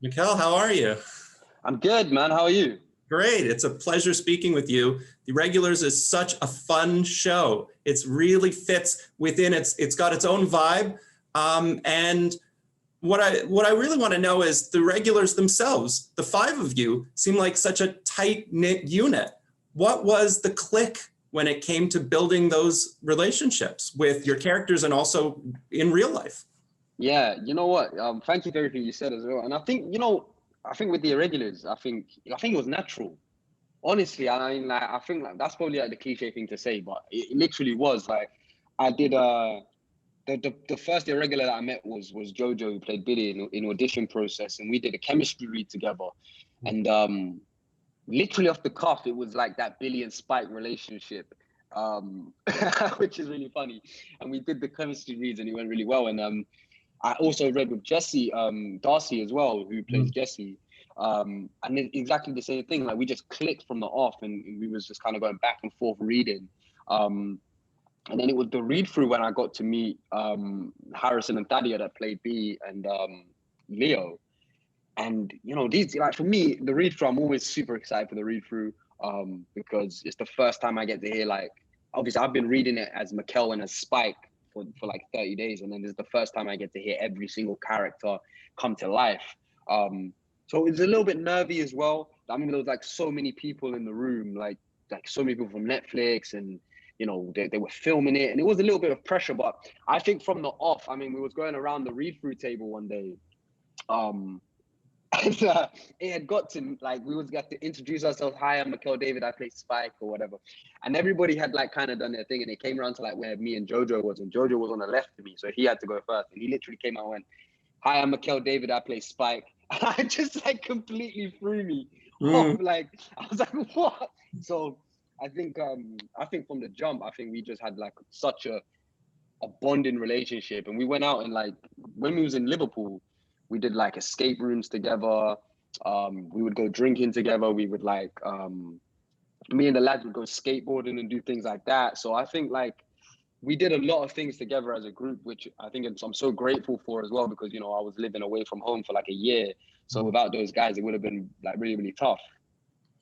McKell, how are you? I'm good, man. How are you? Great. It's a pleasure speaking with you. The Regulars is such a fun show. It's really fits within it's got its own vibe. And what I really want to know is the Regulars themselves, the five of you, seem like such a tight-knit unit. What was the click when it came to building those relationships with your characters and also in real life? Yeah, you know what? Thank you for everything you said as well. And I think, I think with the irregulars, I think it was natural. Honestly, I mean, like, I think like that's probably like the cliche thing to say, but it literally was like I did. The first irregular that I met was Jojo, who played Billy in audition process, and we did a chemistry read together, and literally off the cuff, it was like that Billy and Spike relationship, um, which is really funny. And we did the chemistry reads, and it went really well. And I also read with Jesse Darcy as well, who plays Jesse. And exactly the same thing. Like we just clicked from the off, and we was just kind of going back and forth reading. And then it was the read through when I got to meet Harrison and Thadia that played B and Leo. And these, like, for me, the read through, I'm always super excited for the read through because it's the first time I get to hear, like, obviously I've been reading it as McKell and as Spike for like 30 days, and then this is the first time I get to hear every single character come to life. So it's a little bit nervy as well. I mean, there was like so many people in the room, like so many people from Netflix, and they were filming it, and it was a little bit of pressure. But I think from the off, I mean, we was going around the read through table one day, and it had got to, like, we was got to introduce ourselves. Hi, I'm McKell David. I play Spike or whatever. And everybody had like kind of done their thing, and it came around to like where me and Jojo was, and Jojo was on the left of me, so he had to go first. And he literally came out and went, "Hi, I'm McKell David. I play Spike." And I just like completely threw me off. Like I was like, "What?" So I think from the jump, I think we just had like such a bonding relationship, and we went out and, like, when we was in Liverpool, we did like escape rooms together. We would go drinking together. We would like me and the lads would go skateboarding and do things like that. So I think like we did a lot of things together as a group, which I think I'm so grateful for as well, because I was living away from home for like a year. So without those guys, it would have been like really, really tough.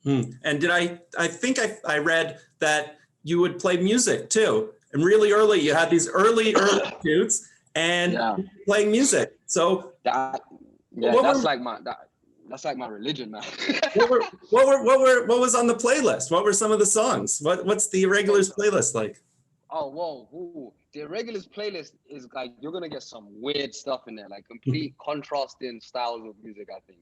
And did I think I read that you would play music too. And really early, you had these early shoots and playing music. So that's like my religion, man. what was on the playlist? What were some of the songs? What's the Irregulars playlist like? Oh, whoa. Ooh. The Irregulars playlist is like, you're going to get some weird stuff in there, like complete contrasting styles of music, I think.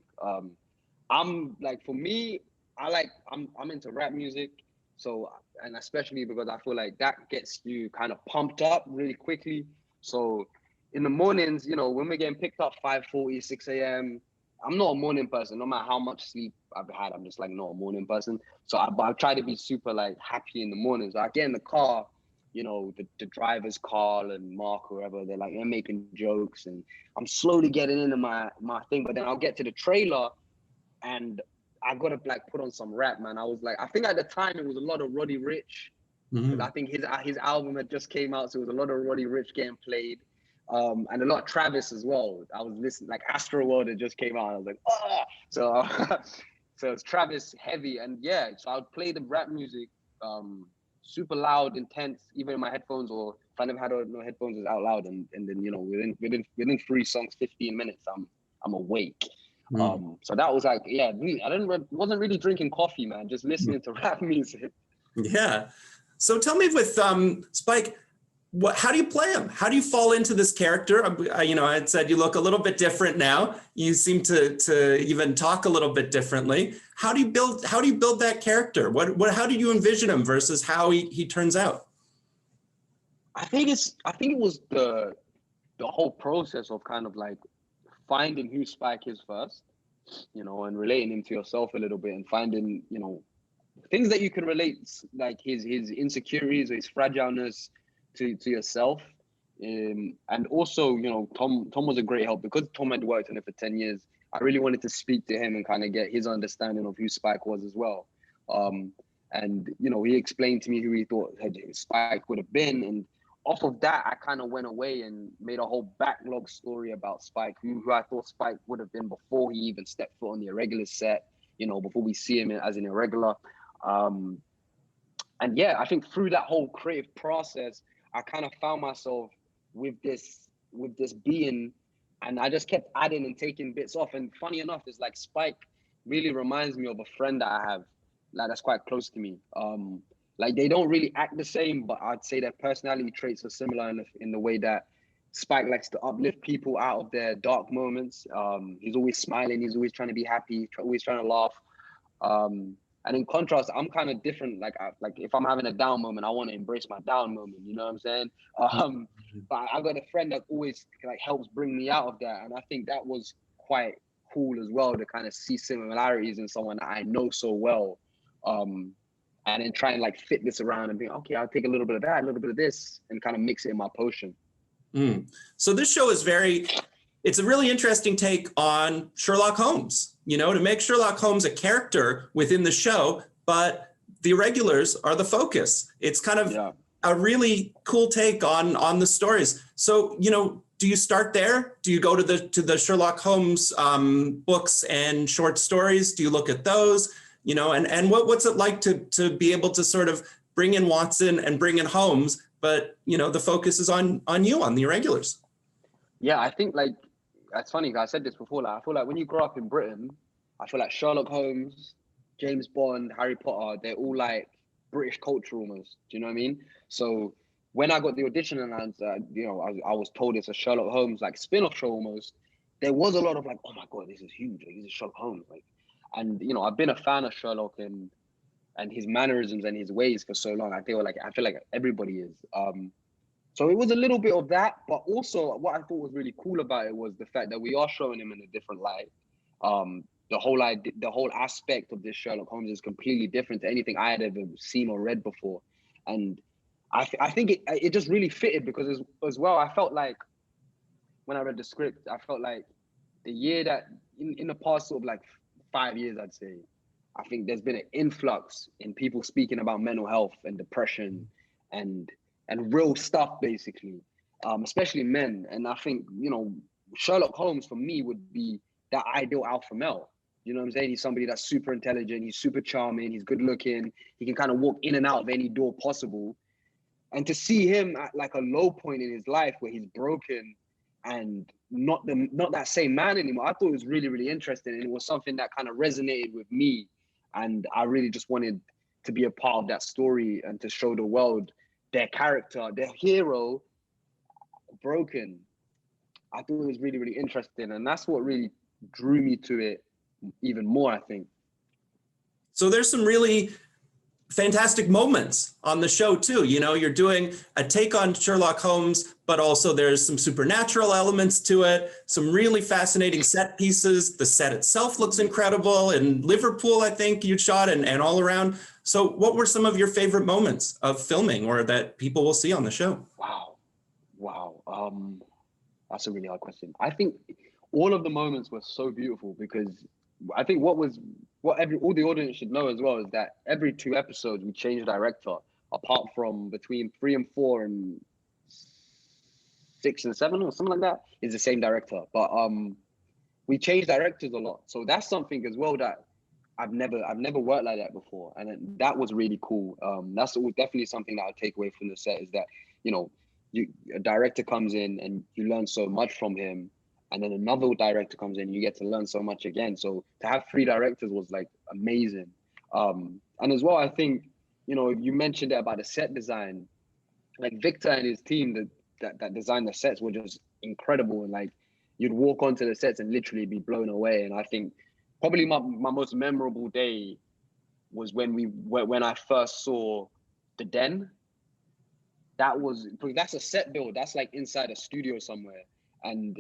I'm like, for me, I'm into rap music. So, and especially because I feel like that gets you kind of pumped up really quickly. So in the mornings, when we're getting picked up 5:40, 6 a.m., I'm not a morning person. No matter how much sleep I've had, I'm just like not a morning person. So I try to be super like happy in the mornings. So I get in the car, the drivers, Carl and Mark, whoever, they're making jokes, and I'm slowly getting into my thing. But then I'll get to the trailer, and I gotta like put on some rap, man. I was like, I think at the time it was a lot of Roddy Ricch, because I think his album had just came out, so it was a lot of Roddy Ricch getting played, and a lot of Travis as well. I was listening, like Astro World had just came out. I was like, ah, so so it's Travis heavy, and yeah, so I would play the rap music, super loud, intense, even in my headphones, or if I never had no headphones, it's out loud, and then within 3 songs, 15 minutes, I'm awake. So that was like, yeah, wasn't really drinking coffee, man, just listening to rap music. Yeah. So tell me with Spike, how do you play him? How do you fall into this character? I said you look a little bit different now. You seem to even talk a little bit differently. How do you build that character? How did you envision him versus how he turns out? I think it was the whole process of kind of like finding who Spike is first, and relating him to yourself a little bit, and finding, things that you can relate, like his insecurities or his fragileness to yourself. And also, Tom was a great help, because Tom had worked on it for 10 years. I really wanted to speak to him and kind of get his understanding of who Spike was as well. And, he explained to me who he thought Spike would have been. And off of that, I kind of went away and made a whole backlog story about Spike, who I thought Spike would have been before he even stepped foot on the Irregulars set, before we see him as an irregular. And yeah, I think through that whole creative process, I kind of found myself with this being, and I just kept adding and taking bits off. And funny enough, it's like Spike really reminds me of a friend that I have, like that's quite close to me. Like they don't really act the same, but I'd say their personality traits are similar in the way that Spike likes to uplift people out of their dark moments. He's always smiling. He's always trying to be happy, always trying to laugh. And in contrast, I'm kind of different. Like if I'm having a down moment, I want to embrace my down moment. You know what I'm saying? But I've got a friend that always like helps bring me out of that. And I think that was quite cool as well to kind of see similarities in someone that I know so well. And then try and like fit this around and be, okay, I'll take a little bit of that, a little bit of this, and kind of mix it in my potion. So this show is it's a really interesting take on Sherlock Holmes, to make Sherlock Holmes a character within the show, but the Irregulars are the focus. It's kind of a really cool take on the stories. So, do you start there? Do you go to the Sherlock Holmes books and short stories? Do you look at those? And what's it like to be able to sort of bring in Watson and bring in Holmes, but the focus is on you, on the Irregulars? Yeah, I think like that's funny. I said this before. Like I feel like when you grow up in Britain, I feel like Sherlock Holmes, James Bond, Harry Potter, they're all like British culture almost. Do you know what I mean? So when I got the audition and I was told it's a Sherlock Holmes like spin-off show almost, there was a lot of like, oh my God, this is huge. Like, this is Sherlock Holmes. Like, and I've been a fan of Sherlock and his mannerisms and his ways for so long. I feel like everybody is. So it was a little bit of that, but also what I thought was really cool about it was the fact that we are showing him in a different light. The whole aspect of this Sherlock Holmes is completely different to anything I had ever seen or read before, and I think it just really fitted because as well I felt like when I read the script, I felt like the year that in the past sort of like 5 years, I'd say, I think there's been an influx in people speaking about mental health and depression and real stuff, basically, especially men. And I think, Sherlock Holmes for me would be that ideal alpha male. You know what I'm saying? He's somebody that's super intelligent. He's super charming. He's good looking. He can kind of walk in and out of any door possible. And to see him at like a low point in his life where he's broken and not that same man anymore, I thought it was really, really interesting. And it was something that kind of resonated with me. And I really just wanted to be a part of that story and to show the world their character, their hero, broken. I thought it was really, really interesting. And that's what really drew me to it even more, I think. So there's some really fantastic moments on the show too. You're doing a take on Sherlock Holmes, but also there's some supernatural elements to it, some really fascinating set pieces. The set itself looks incredible. In Liverpool, I think you shot and all around. So what were some of your favorite moments of filming or that people will see on the show? Wow. That's a really hard question. I think all of the moments were so beautiful because I think all the audience should know as well is that every 2 episodes we change director, apart from between 3 and 4 and 6 and 7 or something like that is the same director. But we change directors a lot, so that's something as well that I've never worked like that before, and that was really cool. That's definitely something that I'll take away from the set is that a director comes in and you learn so much from him. And then another director comes in, you get to learn so much again. So to have 3 directors was like amazing. And as well, I think, you mentioned it about the set design, like Victor and his team that designed the sets were just incredible. And like you'd walk onto the sets and literally be blown away. And I think probably my most memorable day was when I first saw the den. That's a set build. That's like inside a studio somewhere. And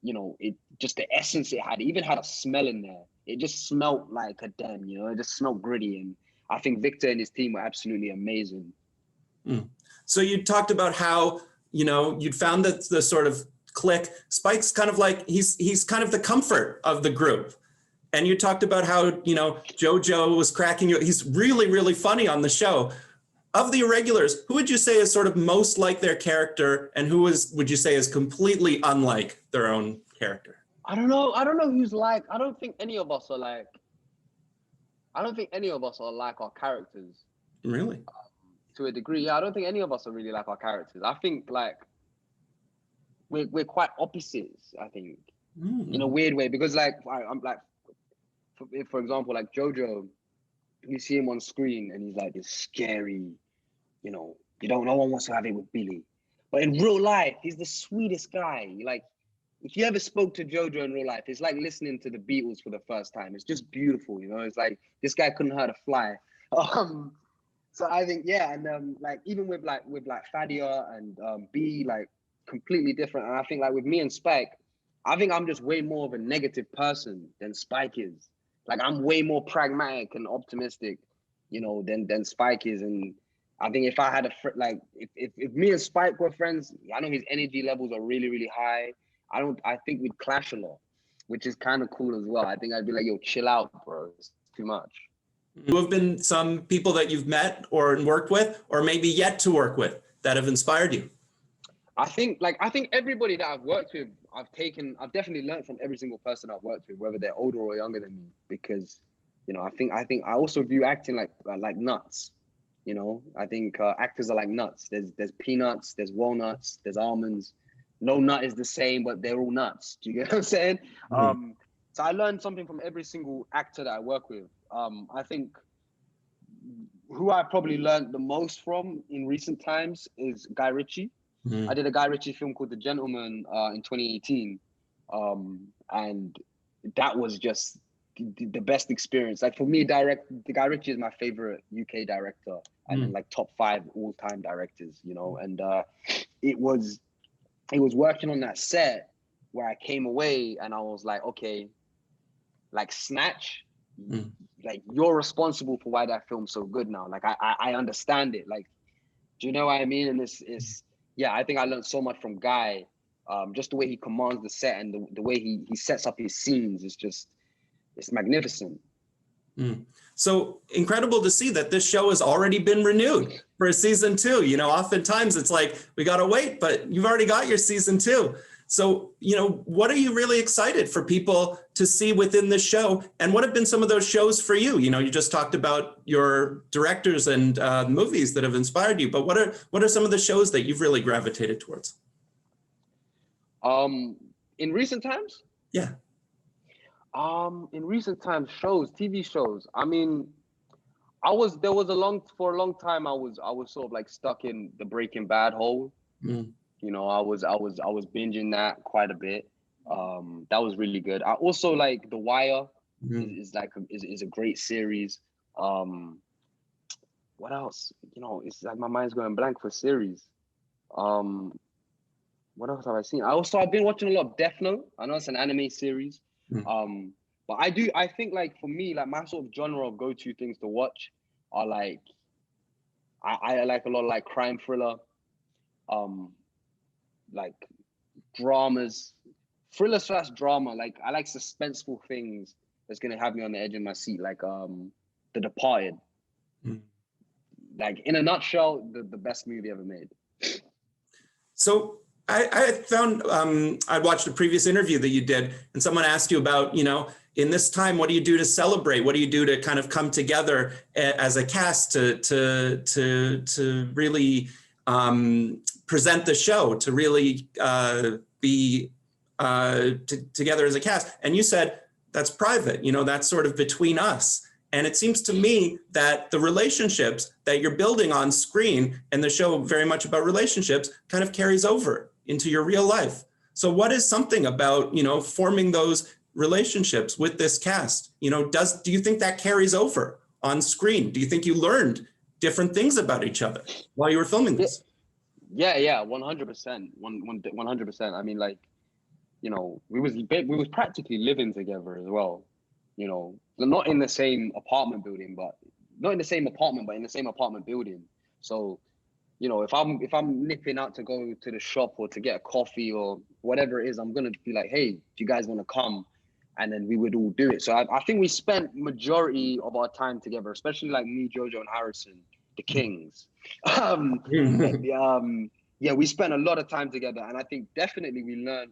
it just the essence it even had a smell in there. It just smelled like a den, it just smelled gritty. And I think Victor and his team were absolutely amazing. So you talked about how, you'd found that the sort of click. Spike's kind of like, he's kind of the comfort of the group. And you talked about how, Jojo was cracking you. He's really, really funny on the show. of the Irregulars, who would you say is sort of most like their character, and who would you say is completely unlike their own character? I don't know. I don't know who's like. I don't think any of us are like. I don't think any of us are like our characters. Really? To a degree, yeah. I don't think any of us are really like our characters. I think like we're quite opposites. I think in a weird way, because like I'm like, for example, like Jojo, you see him on screen and he's like this scary, no one wants to have it with Billy. But in real life, he's the sweetest guy. Like, if you ever spoke to Jojo in real life, it's like listening to the Beatles for the first time. It's just beautiful, It's like, this guy couldn't hurt a fly. So I think, yeah, and like even with Fadia and B, like completely different. And I think like with me and Spike, I think I'm just way more of a negative person than Spike is. Like, I'm way more pragmatic and optimistic, than Spike is. And I think if I had if me and Spike were friends, I know his energy levels are really, really high. I think we'd clash a lot, which is kind of cool as well. I think I'd be like, yo, chill out, bro. It's too much. Who have been some people that you've met or worked with, or maybe yet to work with, that have inspired you? I think everybody that I've worked with, I've definitely learned from every single person I've worked with, whether they're older or younger than me, because, I think I also view acting like nuts. I think actors are like nuts. There's peanuts, there's walnuts, there's almonds. No nut is the same, but they're all nuts. Do you get what I'm saying? Mm-hmm. So I learned something from every single actor that I work with. I think who I probably learned the most from in recent times is Guy Ritchie. Mm-hmm. I did a Guy Ritchie film called The Gentleman in 2018. And that was just the best experience. Like, for me, Guy Ritchie is my favorite UK director, and like top 5 all-time directors, and it was working on that set where I came away and I was like, okay, like Snatch, like, you're responsible for why that film's so good now. Like, I understand it. Like, do you know what I mean? And I think I learned so much from Guy. Just the way he commands the set and the way he sets up his scenes is just, it's magnificent. So incredible to see that this show has already been renewed for a season 2. Oftentimes it's like, we got to wait, but you've already got your season 2. So, what are you really excited for people to see within this show? And what have been some of those shows for you? You just talked about your directors and movies that have inspired you, but what are some of the shows that you've really gravitated towards? In recent times? Yeah. In recent times, TV shows. I mean, for a long time, I was sort of like stuck in the Breaking Bad hole. I was binging that quite a bit. That was really good. I also like The Wire. Is a great series. What else? It's like my mind's going blank for series. What else have I seen? I've been watching a lot of Death Note. I know it's an anime series. But I think like for me, like my sort of genre of go-to things to watch are like, I like a lot of like crime thriller, like dramas, thriller/drama. Like, I like suspenseful things that's gonna have me on the edge of my seat, like The Departed. Like, in a nutshell, the best movie ever made. So I found, I watched a previous interview that you did, and someone asked you about, in this time, what do you do to celebrate? What do you do to kind of come together as a cast to really present the show, to really be together as a cast? And you said, that's private, that's sort of between us. And it seems to me that the relationships that you're building on screen, and the show very much about relationships, kind of carries over into your real life. So what is something about, forming those relationships with this cast? Do you think that carries over on screen? Do you think you learned different things about each other while you were filming this? Yeah, 100%, 100%. I mean, like, we was practically living together as well. Not in the same apartment building, but in the same apartment building. So, if I'm nipping out to go to the shop or to get a coffee or whatever it is, I'm gonna be like, hey, do you guys want to come? And then we would all do it. So I think we spent majority of our time together, especially like me, Jojo, and Harrison. the Kings. Yeah, we spent a lot of time together, and I think definitely we learned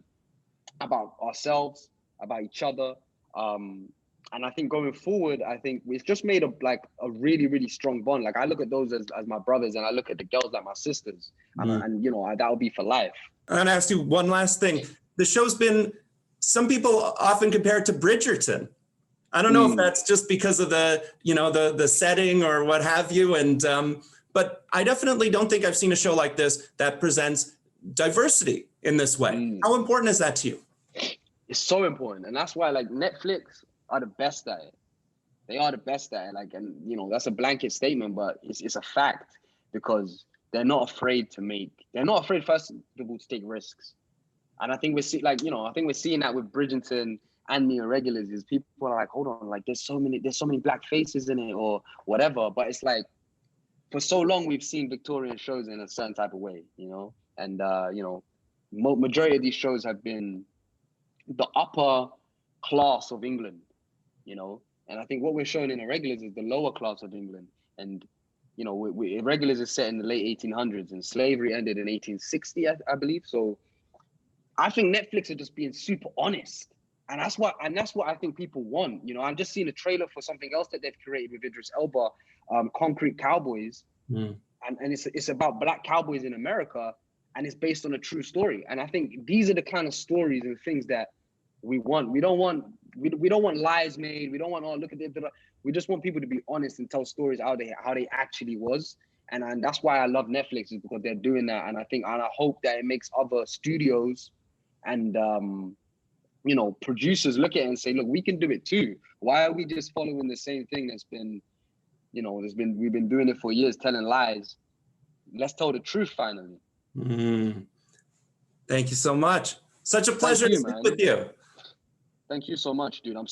about ourselves, about each other. And I think going forward, I think we've just made a really, really strong bond. Like I look at those as my brothers, and I look at the girls like my sisters, and you know, that'll be for life. I'm gonna ask you one last thing. The show's been, some people often compare it to Bridgerton. I don't know if that's just because of the, you know, the setting or what have you. And, but I definitely don't think I've seen a show like this that presents diversity in this way. How important is that to you? It's so important. And that's why like Netflix are the best at it. They are the best at it. Like, and you know, that's a blanket statement, but it's a fact, because they're not afraid first of all to take risks. And I think we're seeing that with Bridgerton and the Irregulars, is people are like, hold on, like there's so many black faces in it or whatever. But it's like, for so long we've seen Victorian shows in a certain type of way, you know, and you know, majority of these shows have been the upper class of England, you know. And I think what we're showing in Irregulars is the lower class of England. And you know, Irregulars is set in the late 1800s, and slavery ended in 1860, I believe. So I think Netflix are just being super honest. And that's what I think people want. You know, I've just seen a trailer for something else that they've created with Idris Elba, Concrete Cowboys. And it's about black cowboys in America, and it's based on a true story. And I think these are the kind of stories and things that we want. We don't want lies made. We don't want, oh, look at it. We just want people to be honest and tell stories how they actually was. And that's why I love Netflix, is because they're doing that. And I hope that it makes other studios and you know, producers look at it and say, look, we can do it too. Why are we just following the same thing that's been, you know, we've been doing it for years, telling lies? Let's tell the truth finally. Thank you so much. Such a pleasure to speak with you. Thank you so much, dude. I'm